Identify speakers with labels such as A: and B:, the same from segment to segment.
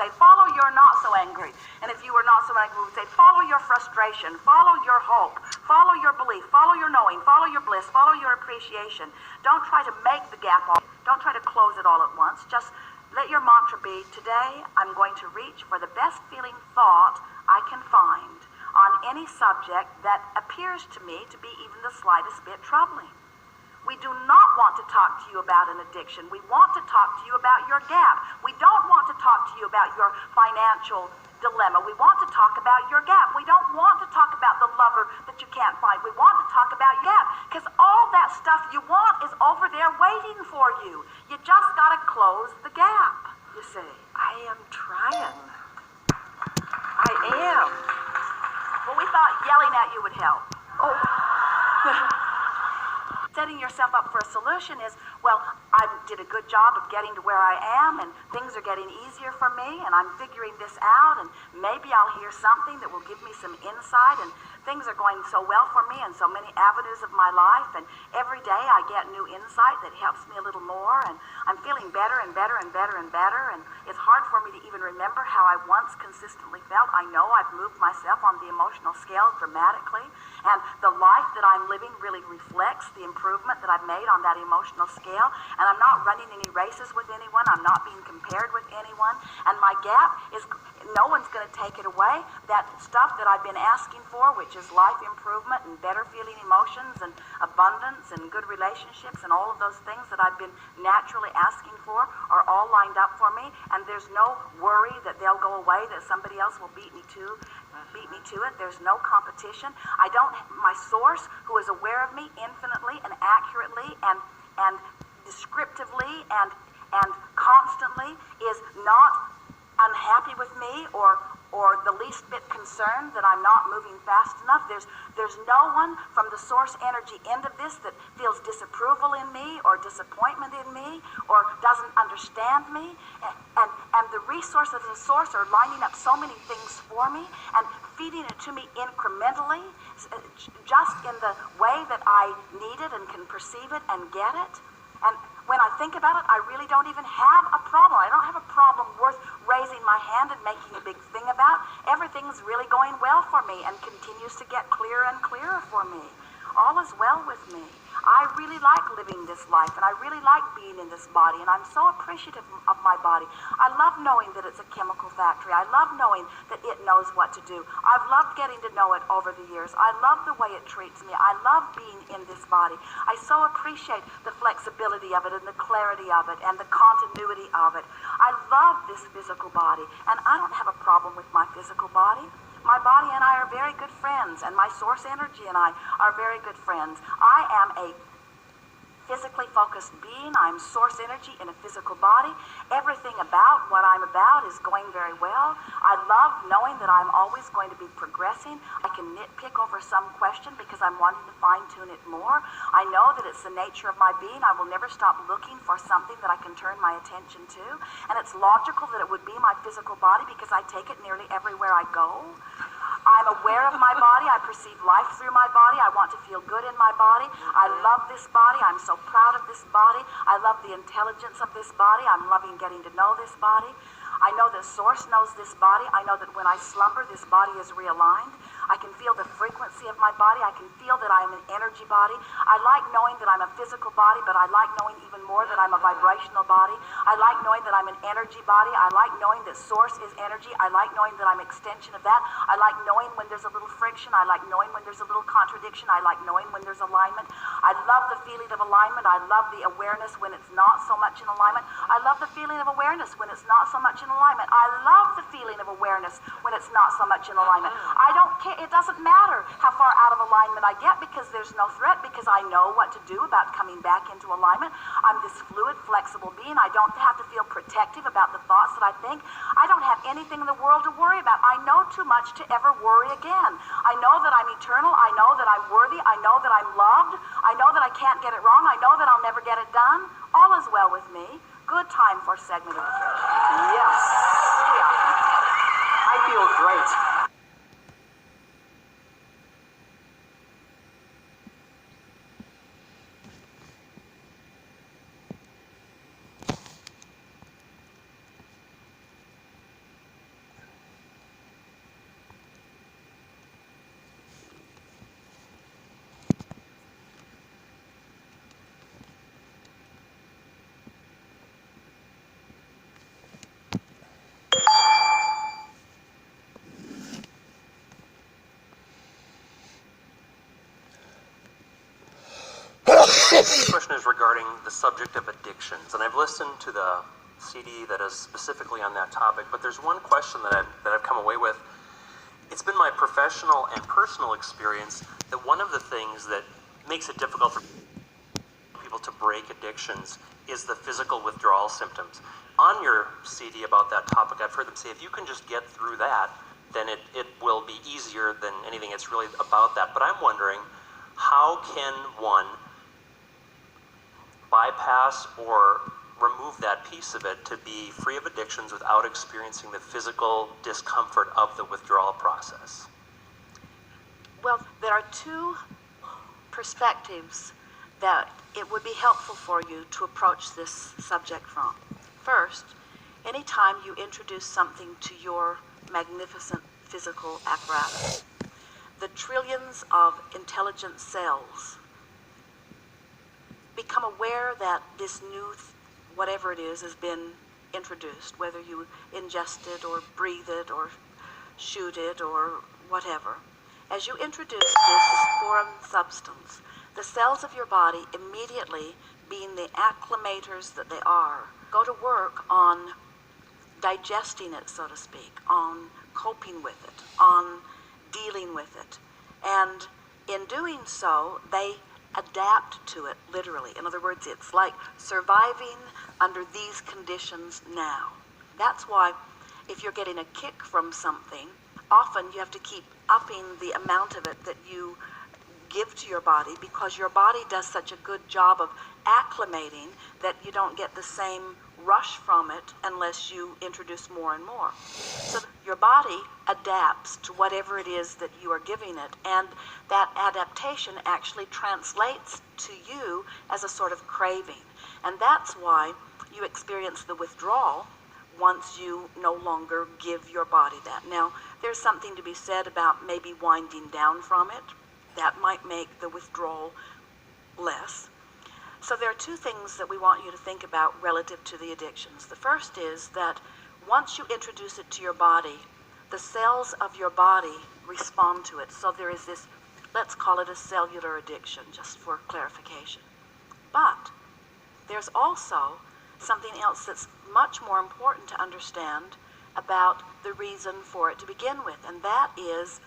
A: say, follow your not so angry. And if you were not so angry, we would say, follow your frustration, follow your hope, follow your belief, follow your knowing, follow your bliss, follow your appreciation. Don't try to make the gap all, don't try to close it all at once. Just let your mantra be, today I'm going to reach for the best feeling thought I can find on any subject that appears to me to be even the slightest bit troubling. We do not want to talk to you about an addiction. We want to talk to you about your gap. We don't want to talk to you about your financial dilemma. We want to talk about your gap. We don't want to talk about the lover that you can't find. We want to talk about your gap, because all that stuff you want is over there waiting for you. You just got to close the gap, you see.
B: I am trying. I am.
A: Well, we thought yelling at you would help.
B: Oh.
A: Setting yourself up for a solution is, well, I did a good job of getting to where I am, and things are getting easier for me, and I'm figuring this out, and maybe I'll hear something that will give me some insight, and things are going so well for me in so many avenues of my life, and every day I get new insight that helps me a little more, and I'm feeling better and better and better and better, and it's hard for me to even remember how I once consistently felt. I know I've moved myself on the emotional scale dramatically, and the life that I'm living really reflects the improvement that I've made on that emotional scale, and I'm not running any races with anyone, I'm not being compared with anyone, and my gap is, no one's going to take it away. That stuff that I've been asking for, which is life improvement and better feeling emotions and abundance and good relationships and all of those things that I've been naturally asking for, are all lined up for me, and there's no worry that they'll go away, that somebody else will beat me to it. There's no competition. My source, who is aware of me infinitely and accurately and descriptively and constantly, is not unhappy with me or the least bit concerned that I'm not moving fast enough. There's no one from the source energy end of this that feels disapproval in me or disappointment in me or doesn't understand me. And the resources of the source are lining up so many things for me and feeding it to me incrementally, just in the way that I need it and can perceive it and get it. And when I think about it, I really don't even have a problem. I don't have a problem worth raising my hand and making a big thing about. Everything's really going well for me and continues to get clearer and clearer for me. All is well with me. I really like living this life, and I really like being in this body, and I'm so appreciative of my body. I love knowing that it's a chemical factory. I love knowing that it knows what to do. I've loved getting to know it over the years. I love the way it treats me. I love being in this body. I so appreciate the flexibility of it and the clarity of it and the continuity of it. I love this physical body, and I don't have a problem with my physical body. My body and I are very good friends, and my source energy and I are very good friends. I am a physically focused being. I'm source energy in a physical body. Everything about what I'm about is going very well. I love knowing that I'm always going to be progressing. I can nitpick over some question because I'm wanting to fine-tune it more. I know that it's the nature of my being. I will never stop looking for something that I can turn my attention to. And it's logical that it would be my physical body because I take it nearly everywhere I go. I'm aware of my body. I perceive life through my body. I want to feel good in my body. I love this body. I'm so proud of this body. I love the intelligence of this body. I'm loving getting to know this body. I know that Source knows this body. I know that when I slumber, this body is realigned. I can feel the frequency of my body. I can feel that I am an energy body. I like knowing that I'm a physical body, but I like knowing even more that I'm a vibrational body. I like knowing that I'm an energy body. I like knowing that Source is energy. I like knowing that I'm an extension of that. I like knowing when there's a little friction. I like knowing when there's a little contradiction. I like knowing when there's alignment. I love the feeling of alignment. I love the awareness when it's not so much in alignment. I love the feeling of awareness when it's not so much in alignment. I love the feeling of awareness when it's not so much in alignment. I don't care. It doesn't matter how far out of alignment I get because there's no threat, because I know what to do about coming back into alignment. I'm this fluid, flexible being. I don't have to feel protective about the thoughts that I think. I don't have anything in the world to worry about. I know too much to ever worry again. I know that I'm eternal. I know that I'm worthy. I know that I'm loved. I know that I can't get it wrong. I know that I'll never get it done. All is well with me. Good time for a segment of the Thread.
B: Yes.
A: Yeah.
B: I feel great.
C: This question is regarding the subject of addictions, and I've listened to the CD that is specifically on that topic, but there's one question that I've come away with. It's been my professional and personal experience that one of the things that makes it difficult for people to break addictions is the physical withdrawal symptoms. On your CD about that topic, I've heard them say if you can just get through that, then it will be easier than anything. It's really about that. But I'm wondering, how can one bypass or remove that piece of it to be free of addictions without experiencing the physical discomfort of the withdrawal process?
A: Well, there are two perspectives that it would be helpful for you to approach this subject from. First, anytime you introduce something to your magnificent physical apparatus, the trillions of intelligent cells become aware that this new whatever it is has been introduced, whether you ingest it or breathe it or shoot it or whatever. As you introduce this foreign substance, the cells of your body immediately, being the acclimators that they are, go to work on digesting it, so to speak, on coping with it, on dealing with it. And in doing so, they adapt to it, literally. In other words, it's like surviving under these conditions now. That's why if you're getting a kick from something, often you have to keep upping the amount of it that you give to your body, because your body does such a good job of acclimating that you don't get the same rush from it unless you introduce more and more. So your body adapts to whatever it is that you are giving it, and that adaptation actually translates to you as a sort of craving. And that's why you experience the withdrawal once you no longer give your body that. Now, there's something to be said about maybe winding down from it. That might make the withdrawal less. So there are two things that we want you to think about relative to the addictions. The first is that once you introduce it to your body, the cells of your body respond to it. So there is this, let's call it a cellular addiction, just for clarification. But there's also something else that's much more important to understand about the reason for it to begin with, and that is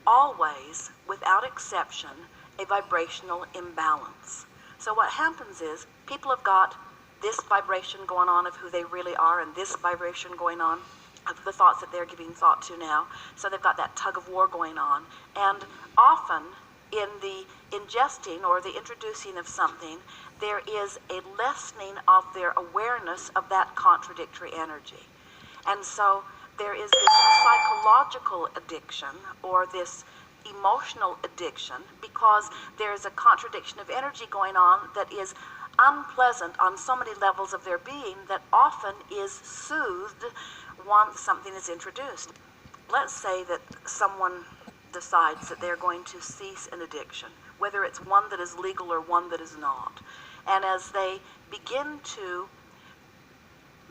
A: always, without exception, a vibrational imbalance. So what happens is people have got this vibration going on of who they really are and this vibration going on of the thoughts that they're giving thought to now. So they've got that tug of war going on. And often in the ingesting or the introducing of something, there is a lessening of their awareness of that contradictory energy. And so there is this psychological addiction or this emotional addiction because there is a contradiction of energy going on that is unpleasant on so many levels of their being that often is soothed once something is introduced. Let's say that someone decides that they're going to cease an addiction, whether it's one that is legal or one that is not. And as they begin to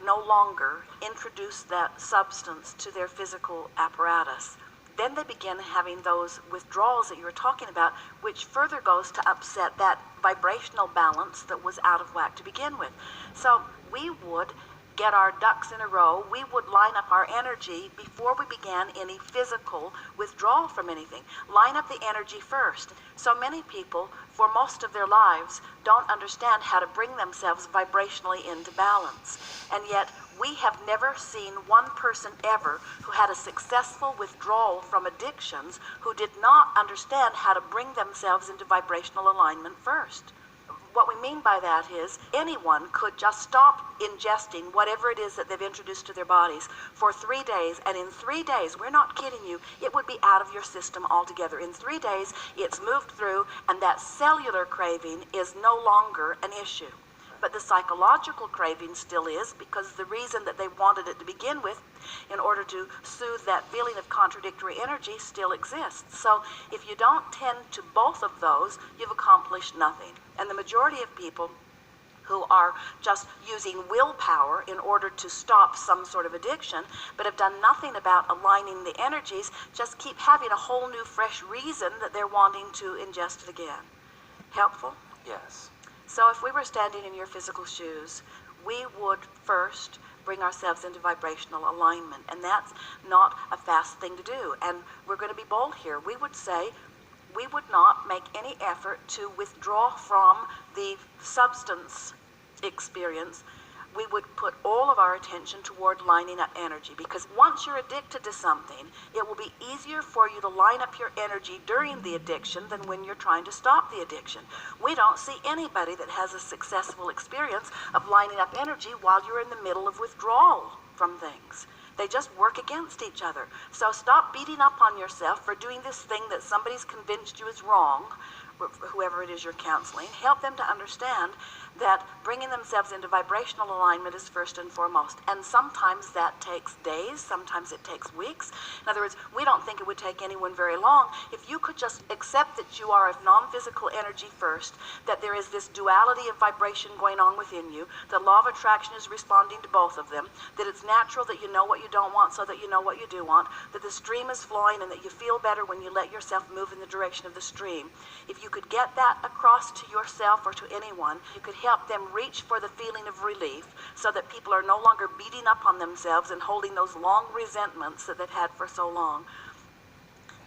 A: no longer introduce that substance to their physical apparatus, then they begin having those withdrawals that you were talking about, which further goes to upset that vibrational balance that was out of whack to begin with. So we would get our ducks in a row, we would line up our energy before we began any physical withdrawal from anything. Line up the energy first. So many people, for most of their lives, don't understand how to bring themselves vibrationally into balance. And yet, we have never seen one person ever who had a successful withdrawal from addictions who did not understand how to bring themselves into vibrational alignment first. What we mean by that is anyone could just stop ingesting whatever it is that they've introduced to their bodies for 3 days, and in 3 days, we're not kidding you, it would be out of your system altogether. In 3 days, it's moved through, and that cellular craving is no longer an issue. But the psychological craving still is, because the reason that they wanted it to begin with, in order to soothe that feeling of contradictory energy, still exists. So if you don't tend to both of those, you've accomplished nothing. And the majority of people who are just using willpower in order to stop some sort of addiction, but have done nothing about aligning the energies, just keep having a whole new fresh reason that they're wanting to ingest it again. Helpful?
C: Yes.
A: So if we were standing in your physical shoes, we would first bring ourselves into vibrational alignment, and that's not a fast thing to do. And we're going to be bold here. We would say we would not make any effort to withdraw from the substance experience. We would put all of our attention toward lining up energy, because once you're addicted to something, it will be easier for you to line up your energy during the addiction than when you're trying to stop the addiction. We don't see anybody that has a successful experience of lining up energy while you're in the middle of withdrawal from things. They just work against each other. So stop beating up on yourself for doing this thing that somebody's convinced you is wrong, whoever it is you're counseling. Help them to understand that bringing themselves into vibrational alignment is first and foremost. And sometimes that takes days, sometimes it takes weeks. In other words, we don't think it would take anyone very long if you could just accept that you are of non-physical energy first, that there is this duality of vibration going on within you, that law of attraction is responding to both of them, that it's natural that you know what you don't want so that you know what you do want, that the stream is flowing and that you feel better when you let yourself move in the direction of the stream. If you could get that across to yourself or to anyone, you could help them reach for the feeling of relief so that people are no longer beating up on themselves and holding those long resentments that they've had for so long.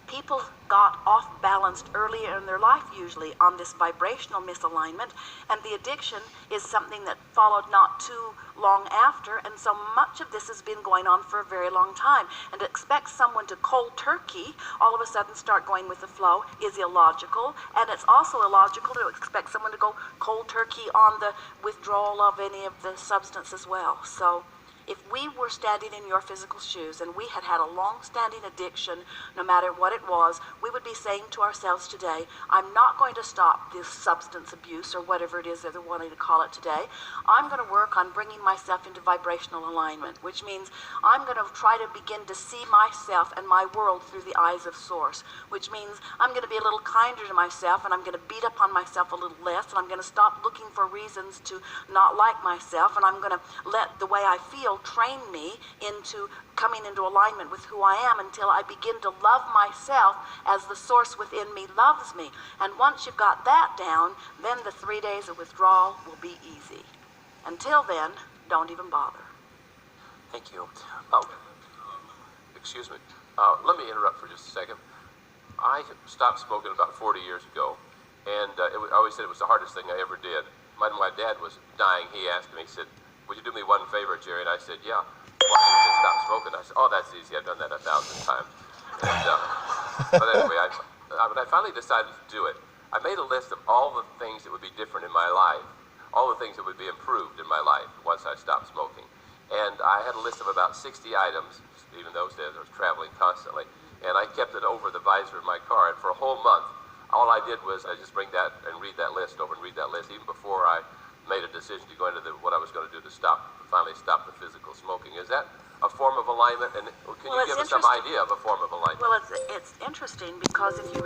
A: People got off balanced earlier in their life, usually on this vibrational misalignment, and the addiction is something that followed not too long after, and so much of this has been going on for a very long time. And to expect someone to cold turkey all of a sudden start going with the flow is illogical, and it's also illogical to expect someone to go cold turkey on the withdrawal of any of the substance as well. So if we were standing in your physical shoes and we had had a long-standing addiction, no matter what it was, we would be saying to ourselves today, I'm not going to stop this substance abuse or whatever it is that they're wanting to call it today. I'm going to work on bringing myself into vibrational alignment, which means I'm going to try to begin to see myself and my world through the eyes of Source, which means I'm going to be a little kinder to myself, and I'm going to beat up on myself a little less, and I'm going to stop looking for reasons to not like myself, and I'm going to let the way I feel train me into coming into alignment with who I am until I begin to love myself as the Source within me loves me. And once you've got that down, then the 3 days of withdrawal will be easy. Until then, don't even bother.
C: Thank you.
D: Excuse me. Let me interrupt for just a second. I stopped smoking about 40 years ago, and I always said it was the hardest thing I ever did. When my dad was dying, he asked me, he said, would you do me one favor, Jerry? And I said, yeah. Why? He said, stop smoking. I said, oh, that's easy. I've done that 1,000 times. And, but anyway, when I finally decided to do it, I made a list of all the things that would be different in my life, all the things that would be improved in my life once I stopped smoking. And I had a list of about 60 items. Even those days I was traveling constantly. And I kept it over the visor of my car. And for a whole month, all I did was I just bring that and read that list over and read that list, even before I made a decision to go into what I was going to do to finally stop the physical smoking. Is that a form of alignment? And can you give us some idea of a form of alignment?
A: Well, it's interesting because if you